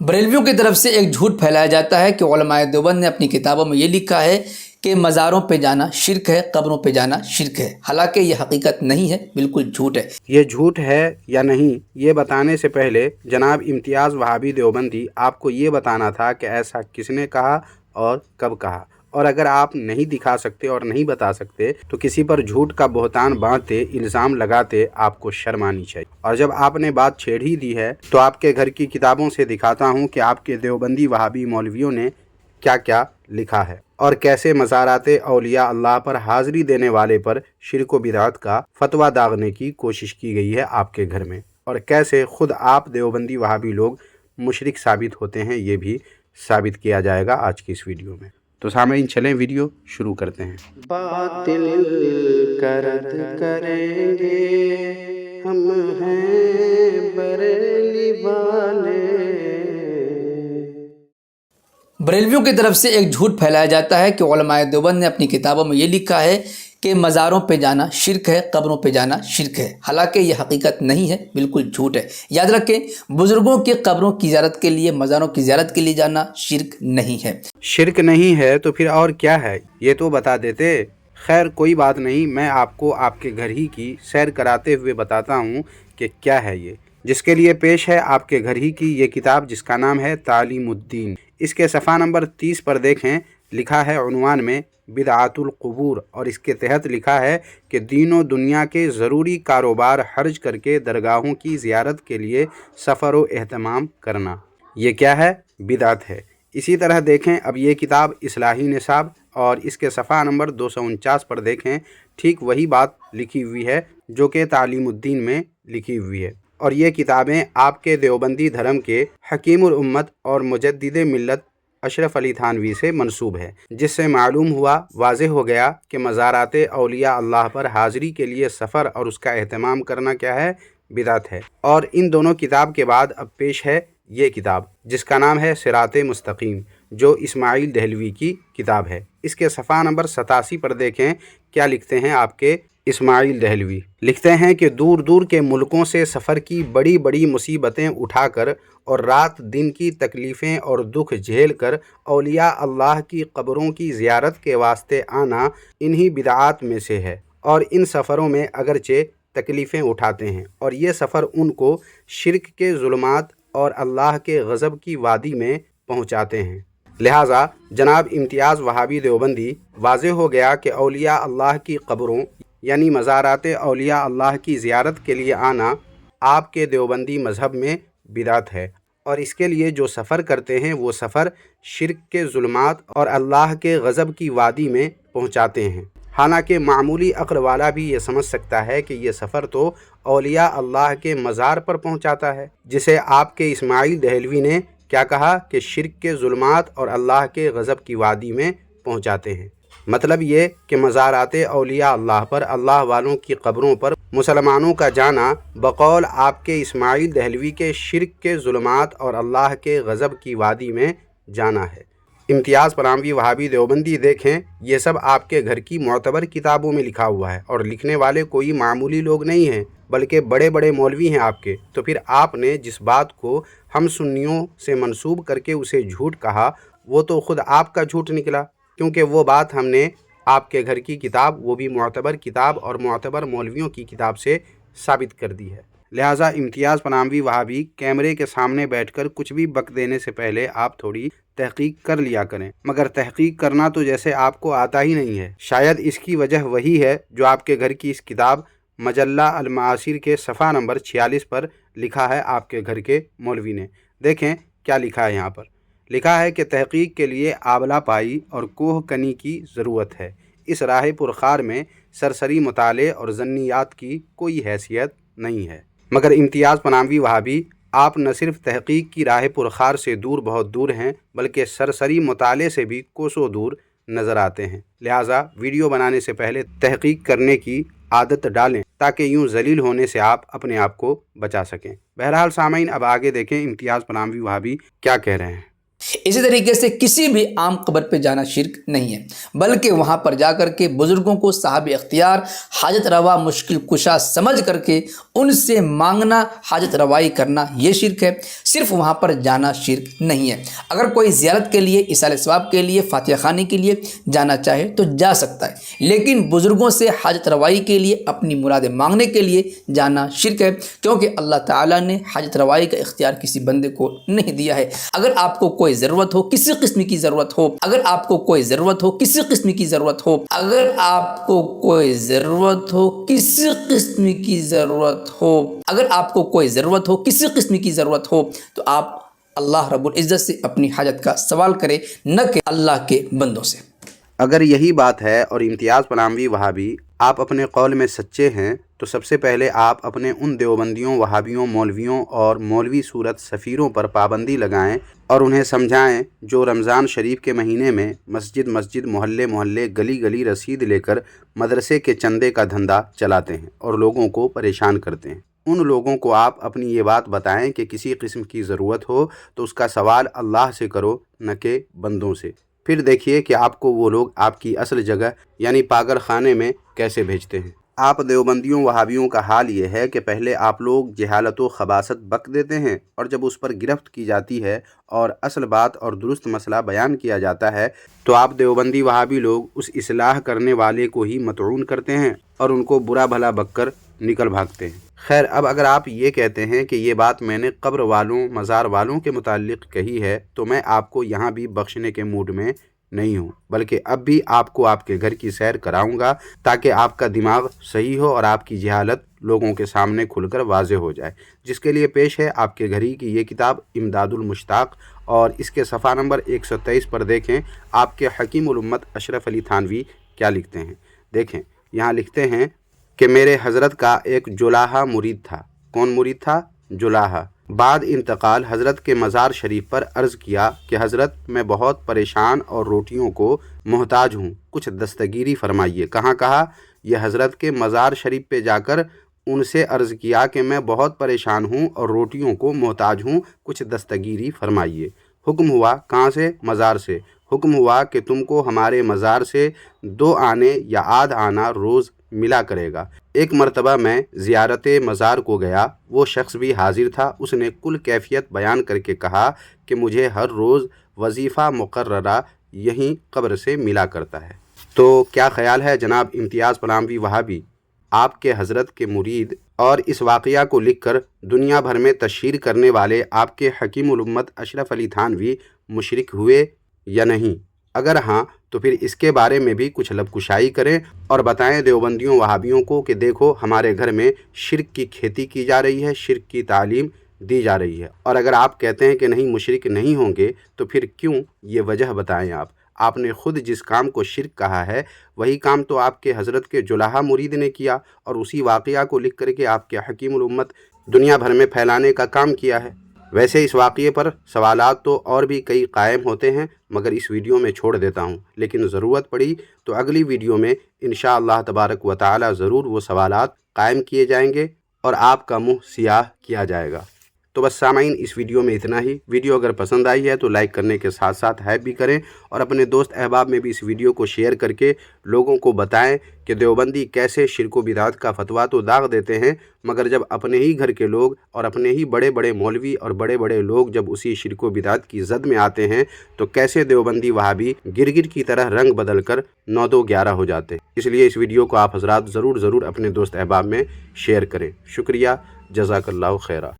बरेलवियों की तरफ से एक झूठ फैलाया जाता है कि उलमाए देवबंद ने अपनी किताबों में ये लिखा है कि मज़ारों पे जाना शिरक है, कब्रों पे जाना शिरक है। हालांकि ये हकीकत नहीं है, बिल्कुल झूठ है। ये झूठ है या नहीं ये बताने से पहले जनाब इम्तियाज़ वहाबी देवबंदी आपको ये बताना था कि ऐसा किसने कहा और कब कहा। और अगर आप नहीं दिखा सकते और नहीं बता सकते तो किसी पर झूठ का बहतान बांधते, इल्ज़ाम लगाते आपको शर्म आनी चाहिए। और जब आपने बात छेड़ ही दी है तो आपके घर की किताबों से दिखाता हूँ कि आपके देवबंदी वहाबी मौलवियों ने क्या क्या लिखा है और कैसे मज़ाराते औलिया अल्लाह पर हाज़िरी देने वाले पर शिरक व बिदअत का फतवा दागने की कोशिश की गई है आपके घर में, और कैसे खुद आप देवबंदी वहाबी लोग मुशरिक साबित होते हैं, ये भी साबित किया जाएगा आज की इस वीडियो में। तो सामईन चलें वीडियो शुरू करते हैं। बातिल का रद्द करेंगे हम हैं बरेली वाले। बरेलवियों की तरफ से एक झूठ फैलाया जाता है कि उलमाए देवबंद ने अपनी किताबों में ये लिखा है कि मज़ारों पे जाना शिरक है, कब्रों पे जाना शिरक है। हालांकि ये हकीकत नहीं है, बिल्कुल झूठ है। याद रखें, बुज़ुर्गों की कब्रों की ज़ियारत के लिए, मज़ारों की ज़ियारत के लिए जाना शिरक नहीं है। शिरक नहीं है तो फिर और क्या है ये तो बता देते। खैर कोई बात नहीं, मैं आपको आपके घर ही की सैर कराते हुए बताता हूँ कि क्या है ये, जिसके लिए पेश है आपके घर ही की ये किताब जिसका नाम है तालीमुद्दीन। इसके सफ़ा नंबर 30 पर देखें, लिखा है उन्वान में बिदअतुल क़ुबूर, और इसके तहत लिखा है कि दीनो दुनिया के ज़रूरी कारोबार हर्ज करके दरगाहों की ज़ियारत के लिए सफ़र व एहतमाम करना, ये क्या है? बिदअत है। इसी तरह देखें अब ये किताब इस्लाही निसाब, और इसके सफ़ा नंबर 249 पर देखें, ठीक वही बात लिखी हुई है जो कि तालीमुद्दीन में लिखी हुई है। और ये किताबें आपके देवबंदी धर्म के हकीमुल उम्मत और मुजद्दिदे मिल्लत अशरफ अली थानवी से मंसूब है, जिससे मालूम हुआ, वाज़ेह हो गया कि मज़ाराते औलिया अल्लाह पर हाज़िरी के लिए सफ़र और उसका एहतमाम करना क्या है? बिदअत है। और इन दोनों किताब के बाद अब पेश है ये किताब जिसका नाम है सिराते मुस्तकीम, जो इस्माइल दहलवी की किताब है। इसके सफ़ा नंबर 87 पर देखें क्या लिखते हैं आपके इस्माइल दहलवी। लिखते हैं कि दूर दूर के मुल्कों से सफ़र की बड़ी बड़ी मुसीबतें उठाकर और रात दिन की तकलीफ़ें और दुख झेल कर औलिया अल्लाह की कब्रों की ज़ियारत के वास्ते आना इन्हीं बिदआत में से है। और इन सफ़रों में अगरचे तकलीफ़ें उठाते हैं और ये सफ़र उनको शिरक के ज़ुल्मात और अल्लाह के गज़ब की वादी में पहुँचाते हैं। लिहाजा जनाब इम्तियाज़ वहाबी देवबंदी, वाज़ेह हो गया कि औलिया अल्लाह की कब्रों यानी मज़ाराते औलिया अल्लाह की ज़ियारत के लिए आना आपके देवबंदी मज़हब में बिदअत है, और इसके लिए जो सफ़र करते हैं वो सफ़र शिरक के ज़ुल्मात और अल्लाह के गज़ब की वादी में पहुँचाते हैं। हालांकि मामूली अक्ल वाला भी ये समझ सकता है कि ये सफ़र तो औलिया अल्लाह के मज़ार पर पहुँचाता है, जिसे आपके इस्माइल दहलवी ने क्या कहा कि शिरक के ज़ुल्मात और अल्लाह के गज़ब की वादी में पहुँचाते हैं। मतलब ये कि मज़ाराते औलिया अल्लाह पर, अल्लाह वालों की कब्रों पर मुसलमानों का जाना बकौल आपके इस्माइल दहलवी के शिरक के ज़ुल्मात और अल्लाह के गज़ब की वादी में जाना है। इम्तियाज़ पनाहवी वहाबी देवबंदी देखें, ये सब आपके घर की मोतबर किताबों में लिखा हुआ है, और लिखने वाले कोई मामूली लोग नहीं हैं बल्कि बड़े बड़े मौलवी हैं आपके। तो फिर आपने जिस बात को हम सुन्नियों से मंसूब करके उसे झूठ कहा, वो तो ख़ुद आपका झूठ निकला, क्योंकि वो बात हमने आपके घर की किताब, वो भी मोतबर किताब और मोतबर मौलवियों की किताब से साबित कर दी है। लिहाजा इम्तियाज़ पनाहवी वहाबी कैमरे के सामने बैठकर कुछ भी बक देने से पहले आप थोड़ी तहकीक कर लिया करें, मगर तहकीक करना तो जैसे आपको आता ही नहीं है। शायद इसकी वजह वही है जो आपके घर की इस किताब मजल्ला अल-मासिर के सफ़ा नंबर 46 पर लिखा है आपके घर के मौलवी ने। देखें क्या लिखा है यहाँ पर। लिखा है कि तहकीक के लिए आबला पाई और कोह कनी की ज़रूरत है। इस राह पुरखार में सरसरी मुताले और ज़न्नियात की कोई हैसियत नहीं है। मगर इम्तियाज़ पनाहवी वहाबी, आप न सिर्फ तहकीक की राह पुरखार से दूर, बहुत दूर हैं, बल्कि सरसरी मुताले से भी कोसों दूर नज़र आते हैं। लिहाजा वीडियो बनाने से पहले तहकीक करने की आदत डालें ताकि यूँ जलील होने से आप अपने आप को बचा सकें। बहरहाल सामईन, अब आगे देखें इम्तियाज़ पनाहवी वहाबी क्या कह रहे हैं। इसी तरीके से किसी भी आम कब्र पे जाना शिरक नहीं है, बल्कि वहाँ पर जा कर के बुज़ुर्गों को साहब इख्तियार, हाजत रवा, मुश्किल कुशा समझ करके उनसे मांगना, हाजत रवाई करना, ये शिरक है। सिर्फ वहाँ पर जाना शिरक नहीं है। अगर कोई ज़ियारत के लिए, इसाले सवाब के लिए, फातिहा खानी के लिए जाना चाहे तो जा सकता है, लेकिन बुज़ुर्गों से हाजत रवाई के लिए, अपनी मुरादें मांगने के लिए जाना शिरक है, क्योंकि अल्लाह ताला ने हाजत रवाई का इख्तियार किसी बंदे को नहीं दिया है। अगर आपको कोई ज़रूरत हो, किसी किस्म की ज़रूरत हो, अगर आपको कोई ज़रूरत हो, किसी किस्म की ज़रूरत हो, अगर आपको कोई ज़रूरत हो, किसी किस्म की ज़रूरत हो, अगर आपको कोई ज़रूरत हो, किसी किस्म की ज़रूरत हो, तो आप अल्लाह रब्बुल इज़्ज़त से अपनी हाजत का सवाल करें, न कि अल्लाह के बंदों से। अगर यही बात है और इम्तियाज़ पनामवी वहाबी आप अपने कौल में सच्चे हैं, तो सबसे पहले आप अपने उन देवबंदियों, वहाबियों, मौलवियों और मौलवी सूरत सफ़ीरों पर पाबंदी लगाएं और उन्हें समझाएं जो रमज़ान शरीफ के महीने में मस्जिद मस्जिद, मोहल्ले मोहल्ले, गली गली रसीद लेकर मदरसे के चंदे का धंधा चलाते हैं और लोगों को परेशान करते हैं। उन लोगों को आप अपनी ये बात बताएं कि किसी किस्म की ज़रूरत हो तो उसका सवाल अल्लाह से करो, न कि बंदों से। फिर देखिए कि आपको वो लोग आपकी असल जगह यानी पागल खाने में कैसे भेजते हैं। आप देवबंदियों, वहाबियों का हाल ये है कि पहले आप लोग जहालत व खबासत बक देते हैं, और जब उस पर गिरफ्त की जाती है और असल बात और दुरुस्त मसला बयान किया जाता है, तो आप देवबंदी वहाबी लोग उस इस्लाह करने वाले को ही मतऊन करते हैं और उनको बुरा भला बककर निकल भागते हैं। खैर, अब अगर आप ये कहते हैं कि ये बात मैंने कब्र वालों, मज़ार वालों के मुताल्लिक़ कही है, तो मैं आपको यहाँ भी बख्शने के मूड में नहीं हूँ, बल्कि अब भी आपको आपके घर की सैर कराऊंगा ताकि आपका दिमाग सही हो और आपकी जहालत लोगों के सामने खुलकर वाज़े हो जाए। जिसके लिए पेश है आपके घर ही की ये किताब इमदादुल मुश्ताक, और इसके सफ़ा नंबर 123 पर देखें आपके हकीमुल उम्मत अशरफ अली थानवी क्या लिखते हैं। देखें, यहाँ लिखते हैं कि मेरे हज़रत का एक जुलाहा मुरीद था। कौन मुरीद था? जुलाहा। बाद इंतकाल हज़रत के मज़ार शरीफ पर अर्ज़ किया कि हज़रत, मैं बहुत परेशान और रोटियों को मोहताज हूँ, कुछ दस्तगीरी फरमाइए। कहाँ कहा? यह हज़रत के मज़ार शरीफ पे जाकर उनसे अर्ज़ किया कि मैं बहुत परेशान हूँ और रोटियों को मोहताज हूँ, कुछ दस्तगीरी फरमाइए। हुक्म हुआ, कहाँ से? मज़ार से। हुक्म हुआ कि तुमको हमारे मज़ार से 2 आने या आध आना रोज़ मिला करेगा। एक मरतबा मैं ज़ियारत मज़ार को गया, वो शख्स भी हाजिर था। उसने कुल कैफियत बयान करके कहा कि मुझे हर रोज़ वजीफ़ा मुकर्ररा यहीं कब्र से मिला करता है। तो क्या ख़याल है जनाब इम्तियाज़ पनामवी वहाबी, आपके हज़रत के मुरीद और इस वाक़या को लिखकर दुनिया भर में तशहीर करने वाले आपके हकीमुल उम्मत अशरफ अली थानवी मुशरिक हुए या नहीं? अगर हाँ, तो फिर इसके बारे में भी कुछ लबकुशाई करें और बताएं देवबंदियों, वहाबियों को कि देखो, हमारे घर में शिर्क की खेती की जा रही है, शिर्क की तालीम दी जा रही है। और अगर आप कहते हैं कि नहीं, मुशरिक नहीं होंगे, तो फिर क्यों, ये वजह बताएं आप। आपने खुद जिस काम को शिर्क कहा है, वही काम तो आपके हज़रत के जुलाहा मुरीद ने किया और उसी वाक़या को लिख करके आपके हकीमुल उम्मत दुनिया भर में फैलाने का काम किया है। वैसे इस वाक़ये पर सवालात तो और भी कई कायम होते हैं, मगर इस वीडियो में छोड़ देता हूँ, लेकिन ज़रूरत पड़ी तो अगली वीडियो में इंशाअल्लाह तबारक व तआला ज़रूर वो सवालात कायम किए जाएंगे और आपका मुँह सियाह किया जाएगा। तो बस सामाइन, इस वीडियो में इतना ही। वीडियो अगर पसंद आई है तो लाइक करने के साथ साथ हाइप भी करें और अपने दोस्त अहबाब में भी इस वीडियो को शेयर करके लोगों को बताएं कि देवबंदी कैसे शिर्क व बिदअत का फतवा तो दाग देते हैं, मगर जब अपने ही घर के लोग और अपने ही बड़े बड़े मौलवी और बड़े बड़े लोग जब उसी शिर्क व बिदअत की जद में आते हैं, तो कैसे देवबंदी वहाबी गिरगिट की तरह रंग बदल कर 9-2-11 हो जाते हैं। इसलिए इस वीडियो को आप हजरात ज़रूर अपने दोस्त अहबाब में शेयर करें। शुक्रिया, जज़ाकल्लाहु खैरा।